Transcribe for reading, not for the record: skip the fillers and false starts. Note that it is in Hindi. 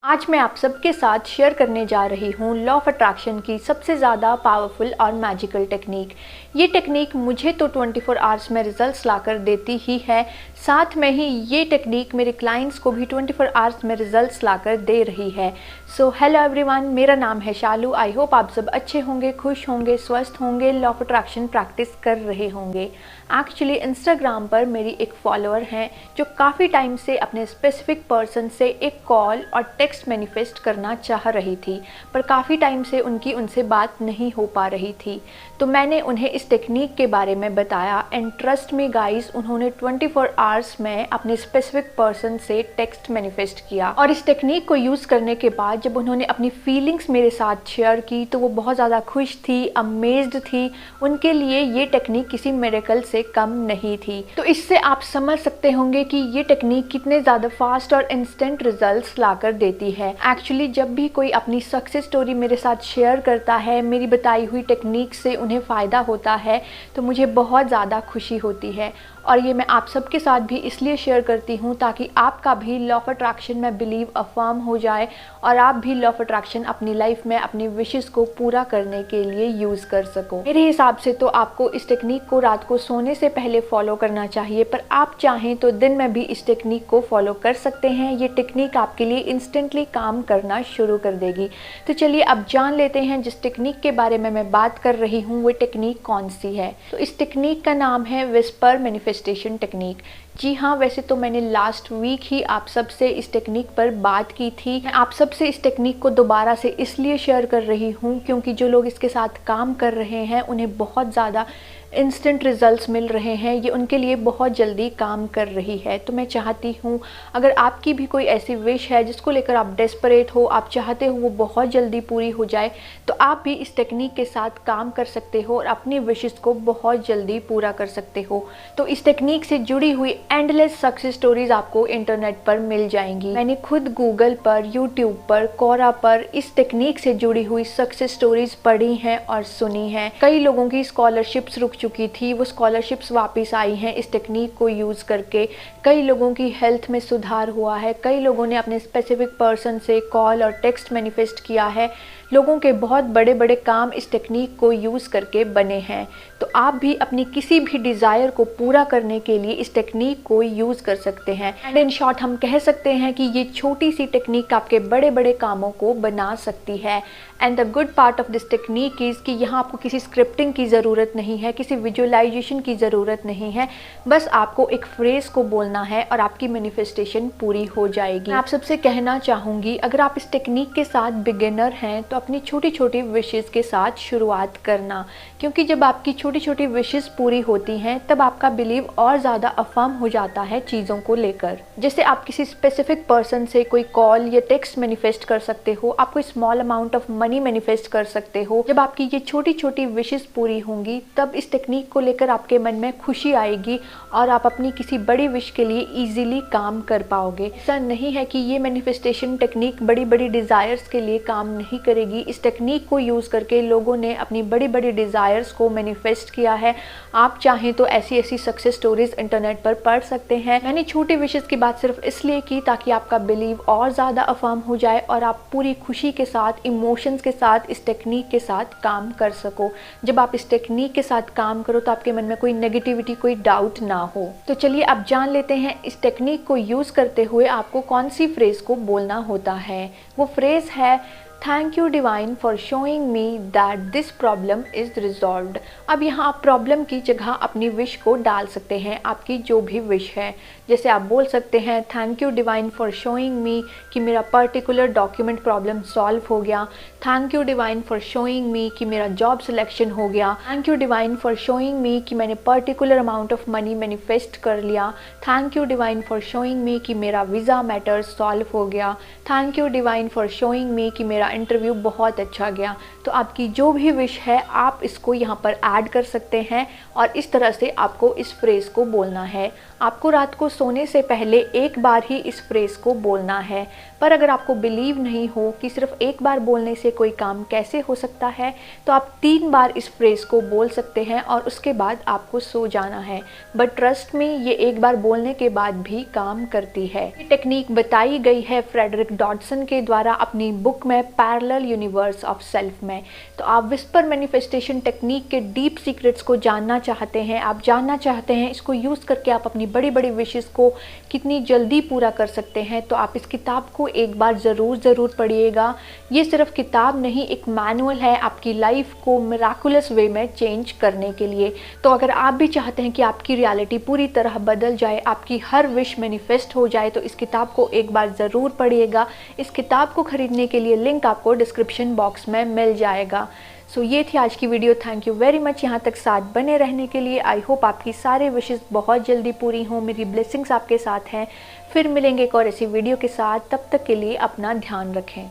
आज मैं आप सबके साथ शेयर करने जा रही हूँ लॉ ऑफ अट्रैक्शन की सबसे ज़्यादा पावरफुल और मैजिकल टेक्निक। ये टेक्निक मुझे तो 24 आवर्स में रिजल्ट्स लाकर देती ही है, साथ में ही ये टेक्निक मेरे क्लाइंट्स को भी 24 आवर्स में रिजल्ट्स लाकर दे रही है। सो हेलो एवरीवन, मेरा नाम है शालू। आई होप आप सब अच्छे होंगे, खुश होंगे, स्वस्थ होंगे, लॉ ऑफ अट्रैक्शन प्रैक्टिस कर रहे होंगे। एक्चुअली इंस्टाग्राम पर मेरी एक फॉलोअर हैं जो काफ़ी टाइम से अपने स्पेसिफिक पर्सन से एक कॉल और टेक्स्ट मैनिफेस्ट करना चाह रही थी, पर काफ़ी टाइम से उनसे बात नहीं हो पा रही थी। तो मैंने उन्हें इस टेक्निक के बारे में बताया एंड ट्रस्ट मी गाइस, उन्होंने 24 आवर्स में अपने स्पेसिफिक पर्सन से टेक्स्ट मैनिफेस्ट किया। और इस टेक्निक को यूज़ करने के बाद जब उन्होंने अपनी फीलिंग्स मेरे साथ शेयर की तो वो बहुत ज़्यादा खुश थी, अमेज्ड थी। उनके लिए ये टेक्निक किसी मिरेकल से कम नहीं थी। तो इससे आप समझ सकते होंगे कि ये टेक्निक कितने ज़्यादा फास्ट और इंस्टेंट रिजल्ट्स लाकर देती है। एक्चुअली जब भी कोई अपनी सक्सेस स्टोरी मेरे साथ शेयर करता है, मेरी बताई हुई टेक्निक से उन्हें फ़ायदा होता है, तो मुझे बहुत ज़्यादा खुशी होती है। और ये मैं आप सबके साथ भी इसलिए शेयर करती हूँ ताकि आपका भी लॉ ऑफ अट्रैक्शन में बिलीव अफर्म हो जाए और आप भी लॉ ऑफ अट्रैक्शन अपनी लाइफ में अपनी विशेस को पूरा करने के लिए यूज़ कर सको। मेरे हिसाब से तो आपको इस टेक्निक को रात को सोने से पहले फॉलो करना चाहिए, पर आप चाहें तो दिन में भी इस टेक्निक को फॉलो कर सकते हैं। ये टेक्निक आपके लिए इंस्टेंटली काम करना शुरू कर देगी। तो चलिए अब जान लेते हैं जिस टेक्निक के बारे में मैं बात कर रही हूँ वो टेक्निक कौन सी है। तो इस टेक्निक का नाम है विस्पर मैनिफेस्टेशन टेक्निक। जी हाँ, वैसे तो मैंने लास्ट वीक ही आप सबसे इस टेक्निक पर बात की थी। मैं आप सबसे इस टेक्निक को दोबारा से इसलिए शेयर कर रही हूँ क्योंकि जो लोग इसके साथ काम कर रहे हैं उन्हें बहुत ज़्यादा इंस्टेंट रिजल्ट्स मिल रहे हैं। ये उनके लिए बहुत जल्दी काम कर रही है। तो मैं चाहती हूँ अगर आपकी भी कोई ऐसी विश है जिसको लेकर आप डेस्परेट हो, आप चाहते हो वो बहुत जल्दी पूरी हो जाए, तो आप भी इस टेक्निक के साथ काम कर सकते हो और अपनी विशेस को बहुत जल्दी पूरा कर सकते हो। तो इस टेक्निक से जुड़ी हुई एंडलेस सक्सेस स्टोरीज आपको इंटरनेट पर मिल जाएंगी। मैंने खुद गूगल पर, यूट्यूब पर, कोरा पर इस टेक्निक से जुड़ी हुई सक्सेस स्टोरीज पढ़ी हैं और सुनी हैं। कई लोगों की स्कॉलरशिप्स रुक चुकी थी, वो स्कॉलरशिप्स वापस आई हैं इस टेक्निक को यूज़ करके। कई लोगों की हेल्थ में सुधार हुआ है। कई लोगों ने अपने स्पेसिफिक पर्सन से कॉल और टेक्स्ट मैनिफेस्ट किया है। लोगों के बहुत बड़े बड़े काम इस टेक्निक को यूज़ करके बने हैं। तो आप भी अपनी किसी भी डिज़ायर को पूरा करने के लिए इस टेक्निक को यूज़ कर सकते हैं। एंड इन शॉर्ट हम कह सकते हैं कि ये छोटी सी टेक्निक आपके बड़े बड़े कामों को बना सकती है। And the good part of this technique is कि यहाँ आपको किसी स्क्रिप्टिंग की ज़रूरत नहीं है, किसी विजुअलाइजेशन की ज़रूरत नहीं है। बस आपको एक फ्रेज़ को बोलना है और आपकी मैनिफेस्टेशन पूरी हो जाएगी। मैं आप सबसे कहना चाहूँगी अगर आप इस टेक्निक के साथ बिगिनर हैं तो अपनी छोटी छोटी विशेस के साथ शुरुआत करना, क्योंकि जब आपकी छोटी छोटी विशेस पूरी होती हैं तब आपका बिलीव और ज़्यादा अफर्म हो जाता है चीज़ों को लेकर। जैसे आप किसी स्पेसिफिक पर्सन से कोई कॉल या टेक्स्ट मैनिफेस्ट कर सकते हो, आप कोई small amount of money manifest कर सकते हो। जब आपकी ये छोटी छोटी विशेस पूरी होंगी तब इस टेक्निक को लेकर आपके मन में खुशी आएगी और आप अपनी किसी बड़ी विश के लिए ईजिली काम कर पाओगे। ऐसा नहीं है कि ये मैनिफेस्टेशन टेक्निक बड़ी बड़ी डिज़ायर्स के लिए काम नहीं करेगी। इस टेक्निक को यूज़ करके लोगों ने अपनी बड़ी बड़ी डिज़ायर्स को मैनिफेस्ट किया है। आप चाहें तो ऐसी ऐसी सक्सेस स्टोरीज इंटरनेट पर पढ़ सकते हैं। मैंने छोटी विशेस की बात सिर्फ इसलिए की ताकि आपका बिलीव और ज़्यादा अफर्म हो जाए और आप पूरी खुशी के साथ, इमोशंस के साथ इस टेक्निक के साथ काम कर सको। जब आप इस टेक्निक के साथ काम करो तो आपके मन में कोई नेगेटिविटी, कोई डाउट ना हो। तो चलिए अब जान लेते हैं इस टेक्निक को यूज़ करते हुए आपको कौन सी फ्रेज़ को बोलना होता है। वो फ्रेज़ है thank you divine for showing me that this problem is resolved. अब यहाँ आप प्रॉब्लम की जगह अपनी विश को डाल सकते हैं, आपकी जो भी विश है। जैसे आप बोल सकते हैं thank you divine for showing me कि मेरा पर्टिकुलर डॉक्यूमेंट प्रॉब्लम सॉल्व हो गया। Thank you divine for showing me कि मेरा जॉब सिलेक्शन हो गया। Thank you divine for showing me कि मैंने particular amount of money manifest कर लिया। Thank you divine for showing me कि मेरा वीज़ा मैटर सॉल्व हो गया। Thank you divine for showing me कि मेरा इंटरव्यू बहुत अच्छा गया। तो आपकी जो भी विश है आप इसको यहाँ पर ऐड कर सकते हैं और इस तरह से आपको इस फ्रेज़ को बोलना है। आपको रात को सोने से पहले एक बार ही इस फ्रेज़ को बोलना है। पर अगर आपको बिलीव नहीं हो कि सिर्फ एक बार बोलने से कोई काम कैसे हो सकता है, तो आप 3 बार इस फ्रेज को बोल सकते हैं और उसके बाद आपको सो जाना है। बट ट्रस्ट में, ये एक बार बोलने के बाद भी काम करती है। ये टेक्निक बताई गई है फ्रेडरिक डॉडसन के द्वारा अपनी बुक में पैरेलल यूनिवर्स ऑफ सेल्फ में। तो आप विस्पर मैनिफेस्टेशन टेक्निक के डीप सीक्रेट्स को जानना चाहते हैं, आप जानना चाहते हैं इसको यूज़ करके आप अपनी बड़ी बड़ी विशेस को कितनी जल्दी पूरा कर सकते हैं, तो आप इस किताब को एक बार ज़रूर पढ़िएगा। ये सिर्फ किताब नहीं, एक मैनुअल है आपकी लाइफ को मिराकुलस वे में चेंज करने के लिए। तो अगर आप भी चाहते हैं कि आपकी रियलिटी पूरी तरह बदल जाए, आपकी हर विश मैनिफेस्ट हो जाए, तो इस किताब को एक बार ज़रूर पढ़िएगा। इस किताब को खरीदने के लिए लिंक आपको डिस्क्रिप्शन बॉक्स में मिल जाएगा। सो ये थी आज की video. Thank you very much यहाँ तक साथ बने रहने के लिए। आई होप आपकी सारे विशेस बहुत जल्दी पूरी हों। मेरी ब्लेसिंग्स आपके साथ हैं। फिर मिलेंगे एक और ऐसी वीडियो के साथ। तब तक के लिए अपना ध्यान रखें।